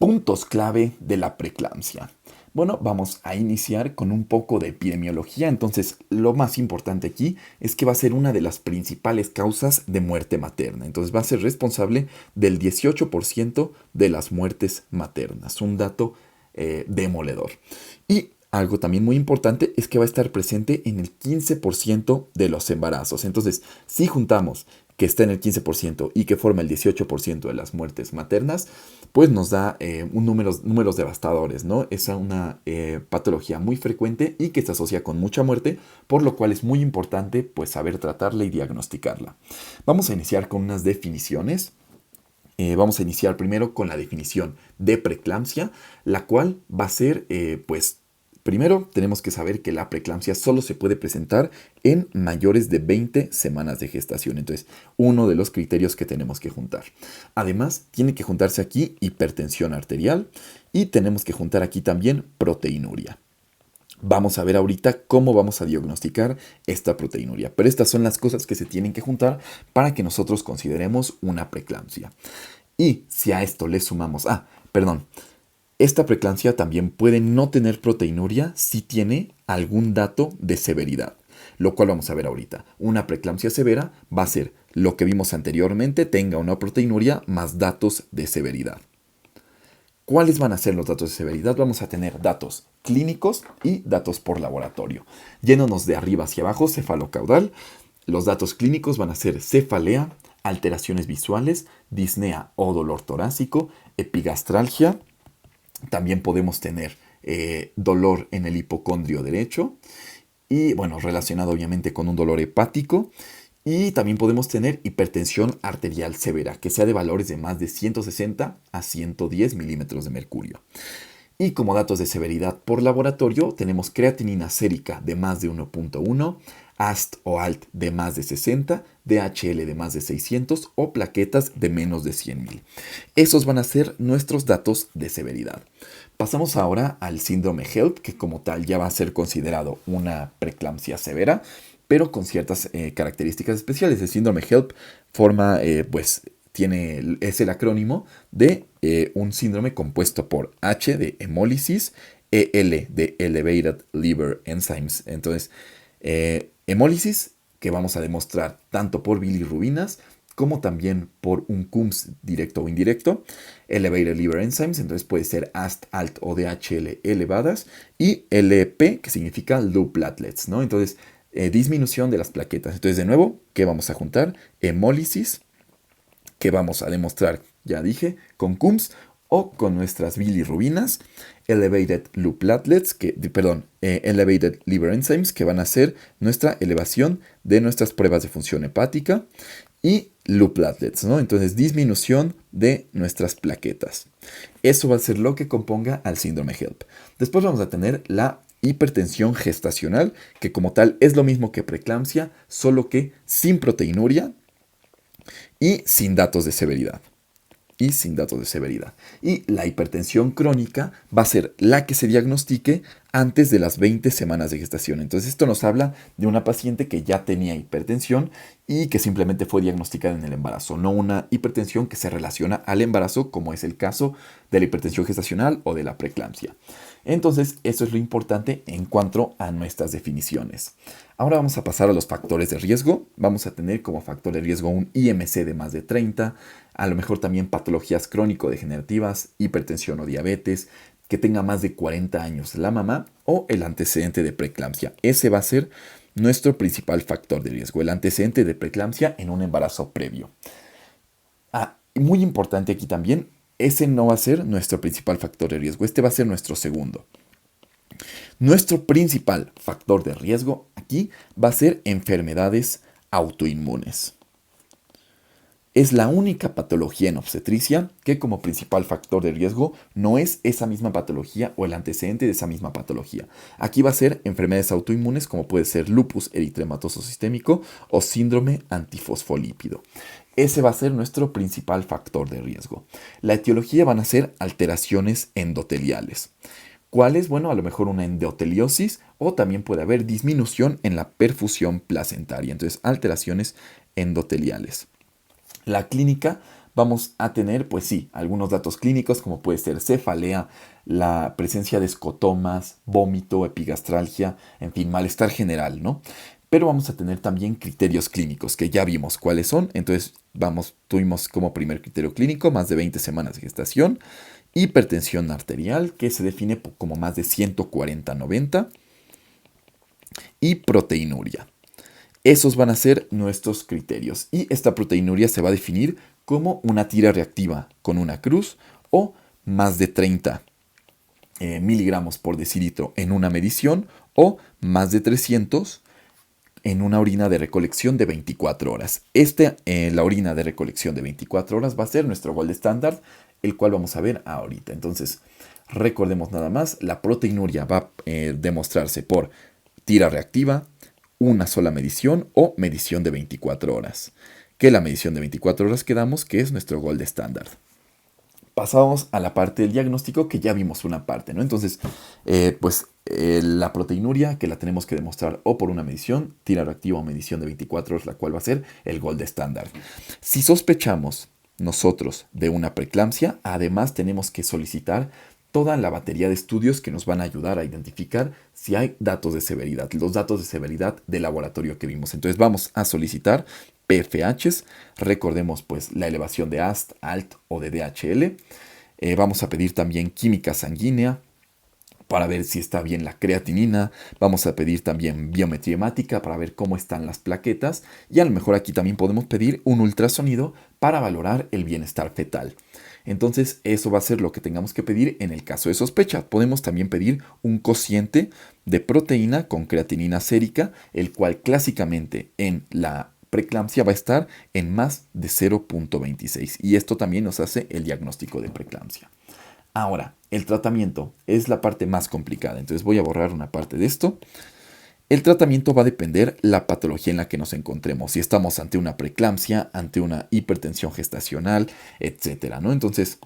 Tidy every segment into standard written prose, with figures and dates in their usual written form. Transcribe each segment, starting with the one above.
Puntos clave de la preeclampsia. Bueno, vamos a iniciar con un poco de epidemiología. Entonces, lo más importante aquí es que va a ser una de las principales causas de muerte materna. Entonces, va a ser responsable del 18% de las muertes maternas. Un dato demoledor. Y algo también muy importante es que va a estar presente en el 15% de los embarazos. Entonces, si juntamos que está en el 15% y que forma el 18% de las muertes maternas, pues nos da números devastadores, ¿no? Es una patología muy frecuente y que se asocia con mucha muerte, por lo cual es muy importante pues saber tratarla y diagnosticarla. Vamos a iniciar con unas definiciones. Vamos a iniciar primero con la definición de preeclampsia, la cual va a ser, pues, primero tenemos que saber que la preeclampsia solo se puede presentar en mayores de 20 semanas de gestación. Entonces, uno de los criterios que tenemos que juntar. Además, tiene que juntarse aquí hipertensión arterial y tenemos que juntar aquí también proteinuria. Vamos a ver ahorita cómo vamos a diagnosticar esta proteinuria, pero estas son las cosas que se tienen que juntar para que nosotros consideremos una preeclampsia. Y si a esto le sumamos, esta preeclampsia también puede no tener proteinuria si tiene algún dato de severidad, lo cual vamos a ver ahorita. Una preeclampsia severa va a ser lo que vimos anteriormente, tenga una proteinuria más datos de severidad. ¿Cuáles van a ser los datos de severidad? Vamos a tener datos clínicos y datos por laboratorio. Yéndonos de arriba hacia abajo, cefalocaudal, los datos clínicos van a ser cefalea, alteraciones visuales, disnea o dolor torácico, epigastralgia. También podemos tener dolor en el hipocondrio derecho y, bueno, relacionado obviamente con un dolor hepático. Y también podemos tener hipertensión arterial severa, que sea de valores de más de 160 a 110 milímetros de mercurio. Y como datos de severidad por laboratorio, tenemos creatinina sérica de más de 1.1, AST o ALT de más de 60, DHL de más de 600 o plaquetas de menos de 100.000. Esos van a ser nuestros datos de severidad. Pasamos ahora al síndrome HELP, que como tal ya va a ser considerado una preeclampsia severa, pero con ciertas características especiales. El síndrome HELP es el acrónimo de un síndrome compuesto por H de hemólisis, EL de Elevated Liver Enzymes. Entonces, hemólisis, que vamos a demostrar tanto por bilirrubinas como también por un CUMS directo o indirecto, Elevated Liver Enzymes, entonces puede ser AST, ALT o DHL elevadas, y LP, que significa low platelets, ¿no? Entonces, disminución de las plaquetas. Entonces, de nuevo, ¿qué vamos a juntar? Hemólisis, que vamos a demostrar, ya dije, con CUMS o con nuestras bilirrubinas, elevated low platelets, elevated liver enzymes, que van a ser nuestra elevación de nuestras pruebas de función hepática, y low platelets, ¿no? Entonces, disminución de nuestras plaquetas. Eso va a ser lo que componga al síndrome HELP. Después vamos a tener la hipertensión gestacional, que como tal es lo mismo que preeclampsia, solo que sin proteinuria y sin datos de severidad. Y la hipertensión crónica va a ser la que se diagnostique antes de las 20 semanas de gestación. Entonces esto nos habla de una paciente que ya tenía hipertensión y que simplemente fue diagnosticada en el embarazo, no una hipertensión que se relaciona al embarazo, como es el caso de la hipertensión gestacional o de la preeclampsia. Entonces, eso es lo importante en cuanto a nuestras definiciones. Ahora vamos a pasar a los factores de riesgo. Vamos a tener como factor de riesgo un IMC de más de 30, a lo mejor también patologías crónico-degenerativas, hipertensión o diabetes, que tenga más de 40 años la mamá o el antecedente de preeclampsia. Ese va a ser nuestro principal factor de riesgo, el antecedente de preeclampsia en un embarazo previo. Y muy importante aquí también, ese no va a ser nuestro principal factor de riesgo, este va a ser nuestro segundo. Nuestro principal factor de riesgo aquí va a ser enfermedades autoinmunes. Es la única patología en obstetricia que como principal factor de riesgo no es esa misma patología o el antecedente de esa misma patología. Aquí va a ser enfermedades autoinmunes como puede ser lupus eritematoso sistémico o síndrome antifosfolípido. Ese va a ser nuestro principal factor de riesgo. La etiología van a ser alteraciones endoteliales. ¿Cuáles? Bueno, a lo mejor una endoteliosis o también puede haber disminución en la perfusión placentaria. Entonces, alteraciones endoteliales. La clínica vamos a tener, pues sí, algunos datos clínicos como puede ser cefalea, la presencia de escotomas, vómito, epigastralgia, en fin, malestar general, ¿no? Pero vamos a tener también criterios clínicos, que ya vimos cuáles son. Entonces, tuvimos como primer criterio clínico más de 20 semanas de gestación, hipertensión arterial, que se define como más de 140-90, y proteinuria. Esos van a ser nuestros criterios. Y esta proteinuria se va a definir como una tira reactiva con una cruz o más de 30 miligramos por decilitro en una medición o más de 300 en una orina de recolección de 24 horas. La orina de recolección de 24 horas va a ser nuestro gold estándar, el cual vamos a ver ahorita. Entonces, recordemos nada más, la proteinuria va a demostrarse por tira reactiva, una sola medición o medición de 24 horas. Que la medición de 24 horas quedamos que es nuestro gold estándar. Pasamos a la parte del diagnóstico, que ya vimos una parte, ¿no? Entonces, la proteinuria, que la tenemos que demostrar o por una medición, tira reactiva o medición de 24 horas, la cual va a ser el gold estándar. Si sospechamos nosotros de una preeclampsia, además tenemos que solicitar toda la batería de estudios que nos van a ayudar a identificar si hay datos de severidad, los datos de severidad del laboratorio que vimos. Entonces vamos a solicitar PFHs, recordemos pues la elevación de AST, ALT o de DHL. Vamos a pedir también química sanguínea para ver si está bien la creatinina. Vamos a pedir también biometría hemática para ver cómo están las plaquetas. Y a lo mejor aquí también podemos pedir un ultrasonido para valorar el bienestar fetal. Entonces eso va a ser lo que tengamos que pedir en el caso de sospecha. Podemos también pedir un cociente de proteína con creatinina sérica, el cual clásicamente en la preeclampsia va a estar en más de 0.26. Y esto también nos hace el diagnóstico de preeclampsia. Ahora, el tratamiento es la parte más complicada. Entonces voy a borrar una parte de esto. El tratamiento va a depender la patología en la que nos encontremos. Si estamos ante una preeclampsia, ante una hipertensión gestacional, etcétera, ¿no? Entonces,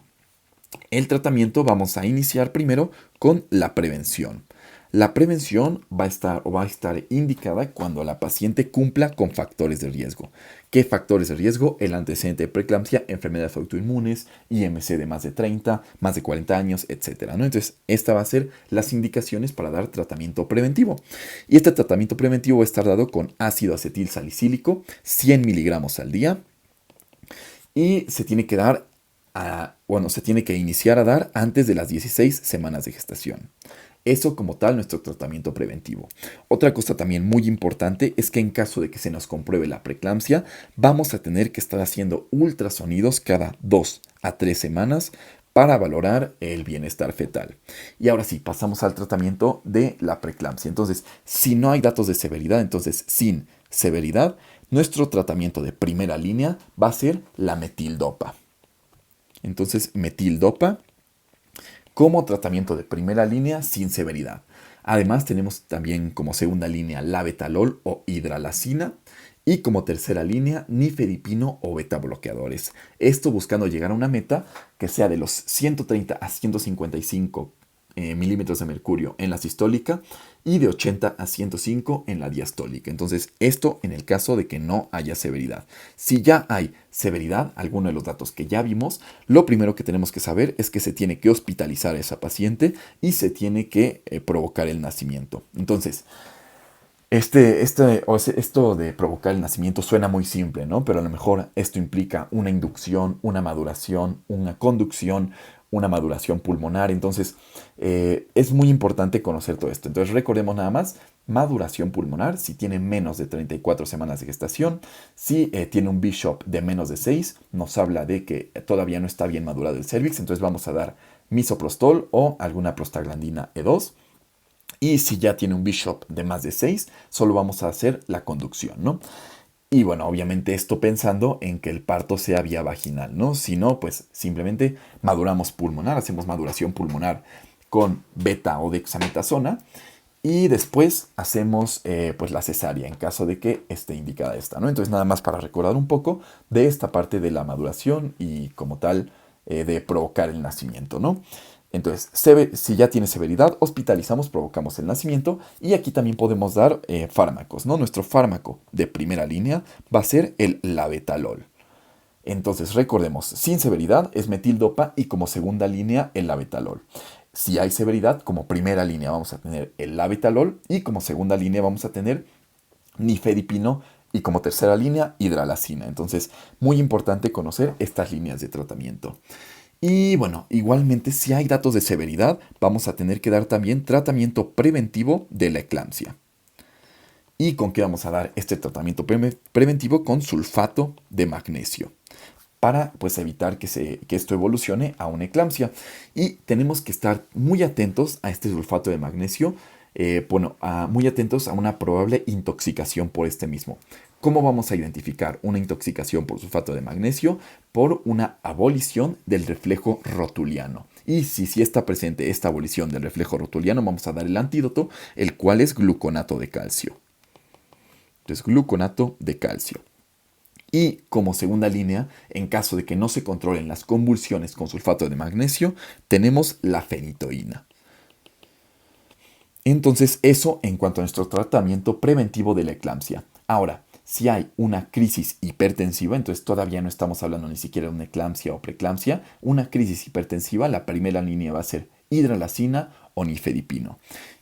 el tratamiento vamos a iniciar primero con la prevención. La prevención va a estar indicada cuando la paciente cumpla con factores de riesgo. ¿Qué factores de riesgo? El antecedente de preeclampsia, enfermedades autoinmunes, IMC de más de 30, más de 40 años, etc., ¿no? Entonces, esta va a ser las indicaciones para dar tratamiento preventivo. Y este tratamiento preventivo va a estar dado con ácido acetil salicílico, 100 miligramos al día. Y se tiene que dar se tiene que iniciar a dar antes de las 16 semanas de gestación. Eso como tal nuestro tratamiento preventivo. Otra cosa también muy importante es que en caso de que se nos compruebe la preeclampsia, vamos a tener que estar haciendo ultrasonidos cada 2 a 3 semanas para valorar el bienestar fetal. Y ahora sí, pasamos al tratamiento de la preeclampsia. Entonces, si no hay datos de severidad, entonces sin severidad, nuestro tratamiento de primera línea va a ser la metildopa. Entonces, metildopa como tratamiento de primera línea sin severidad. Además, tenemos también como segunda línea labetalol o hidralazina y como tercera línea nifedipino o beta bloqueadores. Esto buscando llegar a una meta que sea de los 130 a 155 milímetros de mercurio en la sistólica y de 80 a 105 en la diastólica. Entonces, esto en el caso de que no haya severidad. Si ya hay severidad, alguno de los datos que ya vimos, lo primero que tenemos que saber es que se tiene que hospitalizar a esa paciente y se tiene que provocar el nacimiento. Entonces, esto de provocar el nacimiento suena muy simple, ¿no? Pero a lo mejor esto implica una inducción, una maduración, una conducción, una maduración pulmonar. Entonces, es muy importante conocer todo esto. Entonces, recordemos nada más, maduración pulmonar, si tiene menos de 34 semanas de gestación, si tiene un Bishop de menos de 6, nos habla de que todavía no está bien madurado el cervix, entonces vamos a dar misoprostol o alguna prostaglandina E2. Y si ya tiene un Bishop de más de 6, solo vamos a hacer la conducción, ¿no? Y bueno, obviamente esto pensando en que el parto sea vía vaginal, ¿no? Si no, pues simplemente maduramos pulmonar, hacemos maduración pulmonar con beta o dexametasona y después hacemos pues la cesárea en caso de que esté indicada esta, ¿no? Entonces nada más para recordar un poco de esta parte de la maduración y como tal de provocar el nacimiento, ¿no? Entonces, si ya tiene severidad, hospitalizamos, provocamos el nacimiento y aquí también podemos dar fármacos, ¿no? Nuestro fármaco de primera línea va a ser el labetalol. Entonces, recordemos, sin severidad es metildopa y como segunda línea el labetalol. Si hay severidad, como primera línea vamos a tener el labetalol y como segunda línea vamos a tener nifedipino y como tercera línea hidralacina. Entonces, muy importante conocer estas líneas de tratamiento. Y bueno, igualmente si hay datos de severidad, vamos a tener que dar también tratamiento preventivo de la eclampsia. ¿Y con qué vamos a dar este tratamiento preventivo? Con sulfato de magnesio para pues evitar que esto evolucione a una eclampsia. Y tenemos que estar muy atentos a este sulfato de magnesio, muy atentos a una probable intoxicación por este mismo. ¿Cómo vamos a identificar una intoxicación por sulfato de magnesio? Por una abolición del reflejo rotuliano. Y si está presente esta abolición del reflejo rotuliano, vamos a dar el antídoto, el cual es gluconato de calcio. Entonces, gluconato de calcio. Y como segunda línea, en caso de que no se controlen las convulsiones con sulfato de magnesio, tenemos la fenitoína. Entonces, eso en cuanto a nuestro tratamiento preventivo de la eclampsia. Ahora, si hay una crisis hipertensiva, entonces todavía no estamos hablando ni siquiera de una eclampsia o preeclampsia, una crisis hipertensiva, la primera línea va a ser hidralacina o nifedipino.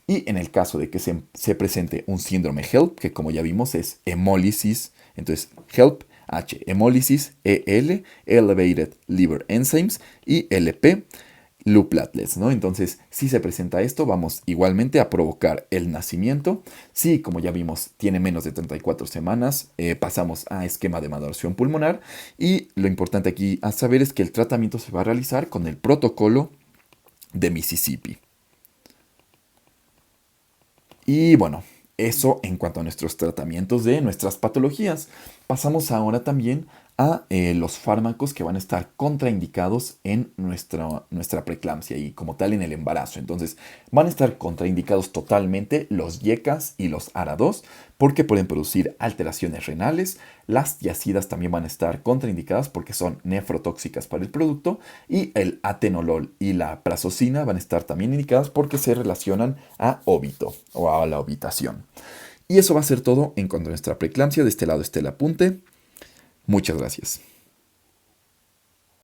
Y en el caso de que se presente un síndrome HELP, que como ya vimos es hemólisis, entonces HELP, H, hemólisis, EL, elevated liver enzymes y LP, low platelets, ¿no? Entonces, si se presenta esto, vamos igualmente a provocar el nacimiento. Si, como ya vimos, tiene menos de 34 semanas, pasamos a esquema de maduración pulmonar. Y lo importante aquí a saber es que el tratamiento se va a realizar con el protocolo de Mississippi. Y bueno, eso en cuanto a nuestros tratamientos de nuestras patologías. Pasamos ahora también a los fármacos que van a estar contraindicados en nuestra preeclampsia y como tal en el embarazo. Entonces van a estar contraindicados totalmente los YECAS y los ARA2 porque pueden producir alteraciones renales. Las tiazidas también van a estar contraindicadas porque son nefrotóxicas para el producto y el atenolol y la prazosina van a estar también indicadas porque se relacionan a óbito o a la ovitación. Y eso va a ser todo en cuanto a nuestra preeclampsia. De este lado está el apunte. Muchas gracias.